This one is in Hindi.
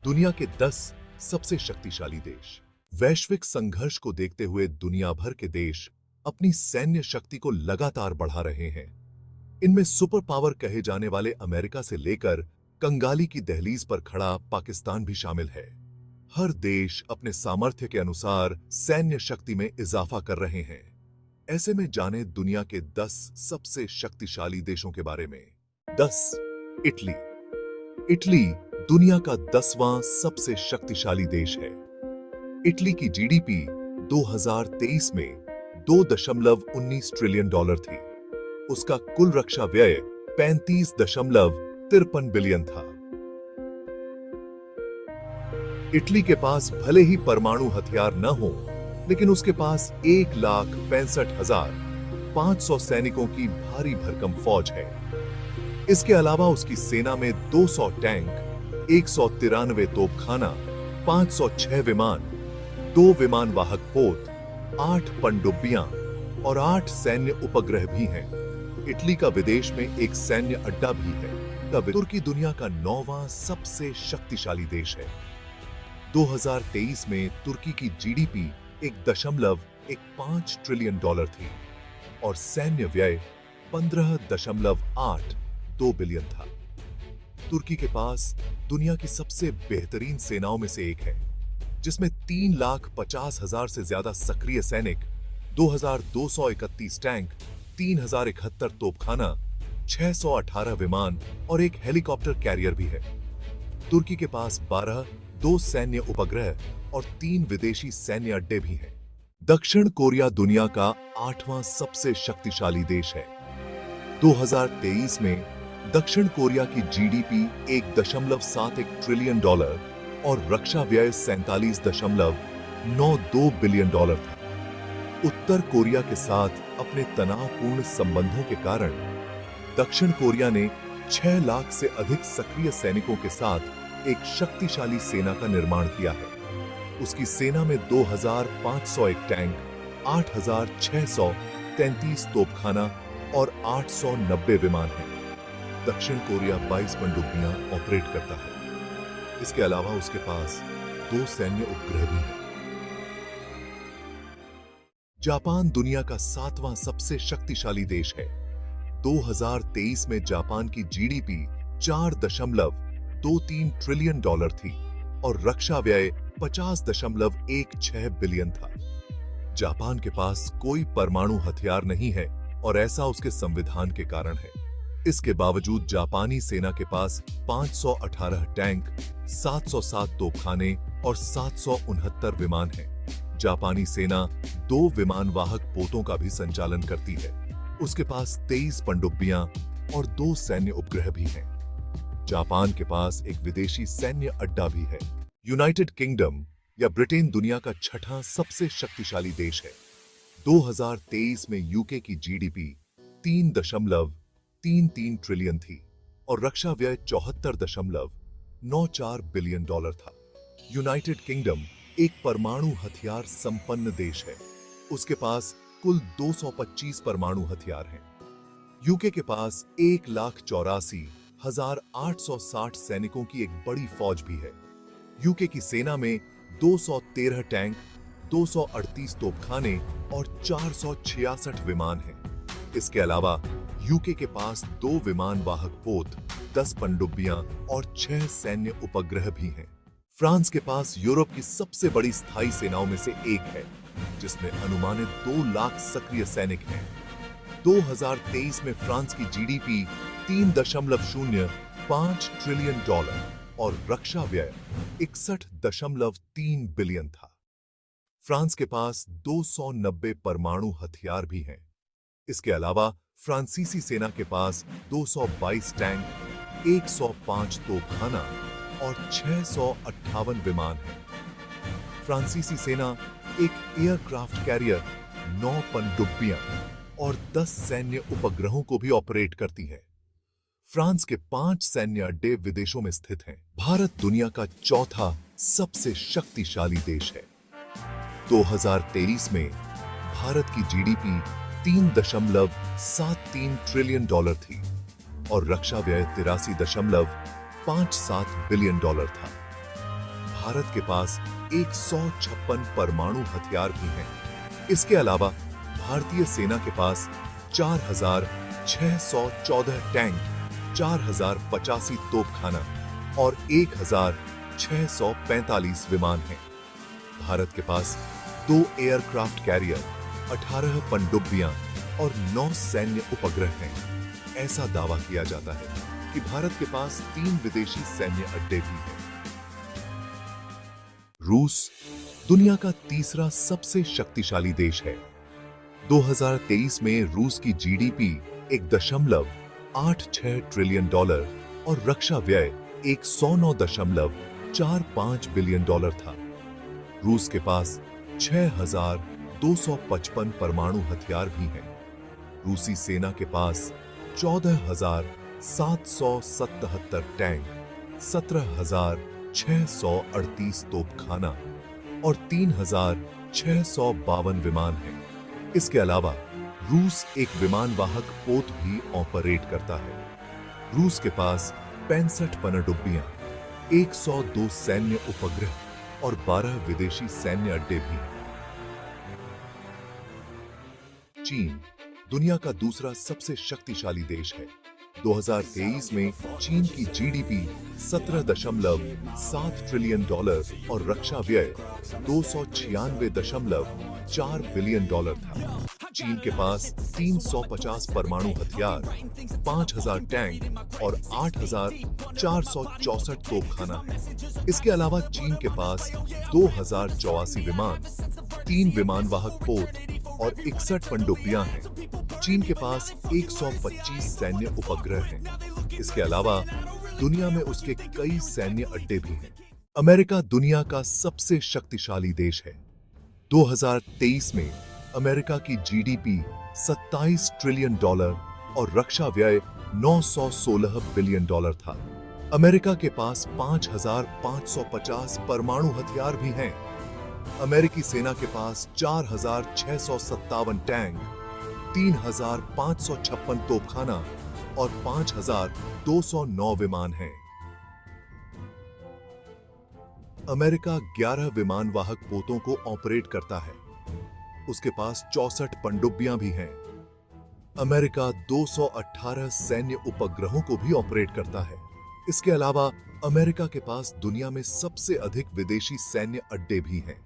दुनिया के 10 सबसे शक्तिशाली देश। वैश्विक संघर्ष को देखते हुए दुनिया भर के देश अपनी सैन्य शक्ति को लगातार बढ़ा रहे हैं। इनमें सुपर पावर कहे जाने वाले अमेरिका से लेकर कंगाली की दहलीज पर खड़ा पाकिस्तान भी शामिल है। हर देश अपने सामर्थ्य के अनुसार सैन्य शक्ति में इजाफा कर रहे हैं। ऐसे में जाने दुनिया के 10 सबसे शक्तिशाली देशों के बारे में। 10. इटली। इटली दुनिया का 10वां सबसे शक्तिशाली देश है। इटली की जीडीपी 2023 में $2.19 ट्रिलियन थी। उसका कुल रक्षा व्यय 35.53 बिलियन था। इटली के पास भले ही परमाणु हथियार न हो, लेकिन उसके पास 1,65,500 सैनिकों की भारी भरकम फौज है। इसके अलावा उसकी सेना में 200 टैंक, 193 तोपखाना, 506 विमान, 2 विमान वाहक पोत, 8 पनडुब्बियां और 8 सैन्य उपग्रह भी हैं। इटली का विदेश में एक सैन्य अड्डा भी है। तुर्की दुनिया का 9वां सबसे शक्तिशाली देश है। 2023 में तुर्की की जीडीपी 1.15 ट्रिलियन थी और सैन्य व्यय 15.82 बिलियन था। तुर्की के पास दुनिया की सबसे बेहतरीन सेनाओं में से एक है, जिसमें 3,50,000 से ज्यादा सक्रिय सैनिक, 2,231 टैंक, 3,071 तोपखाना, 618 विमान और एक हेलीकॉप्टर कैरियर भी है। तुर्की के पास 2 सैन्य उपग्रह और 3 विदेशी सैन्य अड्डे भी हैं। दक्षिण कोरिया दुनिया का 8वां सबसे शक्तिशाली देश है। 2023 में दक्षिण कोरिया की जीडीपी 1.71 ट्रिलियन और रक्षा व्यय 47.92 बिलियन था। उत्तर कोरिया के साथ अपने तनावपूर्ण संबंधों के कारण दक्षिण कोरिया ने 6 लाख से अधिक सक्रिय सैनिकों के साथ एक शक्तिशाली सेना का निर्माण किया है। उसकी सेना में 2,501 टैंक, 8,633 तोपखाना और 890 विमान हैं। दक्षिण कोरिया 22 पनडुब्बियां ऑपरेट करता है। इसके अलावा उसके पास 2 सैन्य उपग्रह भी हैं। जापान दुनिया का 7वां सबसे शक्तिशाली देश है। 2023 में जापान की जीडीपी 4.23 ट्रिलियन थी और रक्षा व्यय 50.16 बिलियन था। जापान के पास कोई परमाणु हथियार नहीं है और ऐसा उसके संविधान के कारण है। इसके बावजूद जापानी सेना के पास 518 टैंक, 707 तोपखाने और 769 विमान हैं। जापानी सेना 2 विमान वाहक पोतों का भी संचालन करती है। उसके पास 23 पनडुब्बियां और 2 सैन्य उपग्रह भी हैं। जापान के पास एक विदेशी सैन्य अड्डा भी है। यूनाइटेड किंगडम या ब्रिटेन दुनिया का 6वां सबसे शक्तिशाली देश है। 2023 में यूके की जीडीपी 3.33 ट्रिलियन थी और रक्षा व्यय 74.94 बिलियन था। यूनाइटेड किंगडम एक परमाणु हथियार संपन्न देश है। उसके पास कुल 225 परमाणु हथियार हैं। यूके के पास 1,84,860 सैनिकों की एक बड़ी फौज भी है। यूके की सेना में 213 टैंक, 238 तोपखाने और 466 विमान हैं। इसके अलावा यूके के पास 2 विमान वाहक पोत, 10 पनडुब्बियां और 6 सैन्य उपग्रह भी हैं। फ्रांस के पास यूरोप की सबसे बड़ी स्थायी सेनाओं में से एक है, जिसमें अनुमानित 2 लाख सक्रिय सैनिक हैं। 2023 में फ्रांस की जीडीपी 3.05 ट्रिलियन और रक्षा व्यय 61.3 बिलियन था। फ्रांस के पास 290 परमाणु हथियार भी हैं। इसके अलावा फ्रांसीसी सेना के पास 222 टैंक, 105 तोपखाना और 658 विमान हैं। फ्रांसीसी सेना एक एयरक्राफ्ट कैरियर, 9 पनडुब्बियां और 10 सैन्य उपग्रहों को भी ऑपरेट करती है। फ्रांस के 5 सैन्य अड्डे विदेशों में स्थित हैं। भारत दुनिया का 4था सबसे शक्तिशाली देश है। 2023 में भारत की जीडीपी 3.73 ट्रिलियन थी और रक्षा व्यय 83.57 बिलियन था। भारत के पास 156 परमाणु हथियार भी हैं। इसके अलावा भारतीय सेना के पास 4,614 टैंक, 4,085 तोपखाना और 1,645 विमान हैं। भारत के पास 2 एयरक्राफ्ट कैरियर, 18 पनडुब्बियां और 9 सैन्य उपग्रह हैं। ऐसा दावा किया जाता है कि भारत के पास 3 विदेशी सैन्य अड्डे भी हैं। रूस दुनिया का तीसरा सबसे शक्तिशाली देश है। 2023 में रूस की जीडीपी 1.86 ट्रिलियन डॉलर और रक्षा व्यय 109.45 बिलियन डॉलर था। रूस के पास 6,255 परमाणु हथियार भी हैं। रूसी सेना के पास 14,777 टैंक, 17,638 तोपखाना और 3,652 विमान हैं। इसके अलावा रूस एक विमान वाहक पोत भी ऑपरेट करता है। रूस के पास 65 पनडुब्बियां, 102 सैन्य उपग्रह और 12 विदेशी सैन्य अड्डे भी हैं। चीन दुनिया का दूसरा सबसे शक्तिशाली देश है। 2023 में चीन की जीडीपी 17.7 ट्रिलियन डॉलर और रक्षा व्यय 296.4 बिलियन डॉलर था। चीन के पास 350 परमाणु हथियार, 5,000 टैंक और 8,464 तोपखाना है। इसके अलावा चीन के पास 2,084 विमान, 3 विमान वाहक पोत और 61 पनडुब्बियां हैं। चीन के पास 125 सैन्य उपग्रह हैं। इसके अलावा दुनिया में उसके कई सैन्य अड्डे भी हैं। अमेरिका दुनिया का सबसे शक्तिशाली देश है। 2023 में अमेरिका की जीडीपी 27 ट्रिलियन डॉलर और रक्षा व्यय 916 बिलियन डॉलर था। अमेरिका के पास 5,550 परमाणु हथियार भी हैं। अमेरिकी सेना के पास 4,657 टैंक, 3,556 तोपखाना और 5,209 विमान हैं। अमेरिका 11 विमान वाहक पोतों को ऑपरेट करता है। उसके पास 64 पनडुब्बियां भी हैं। अमेरिका 218 सैन्य उपग्रहों को भी ऑपरेट करता है। इसके अलावा अमेरिका के पास दुनिया में सबसे अधिक विदेशी सैन्य अड्डे भी हैं।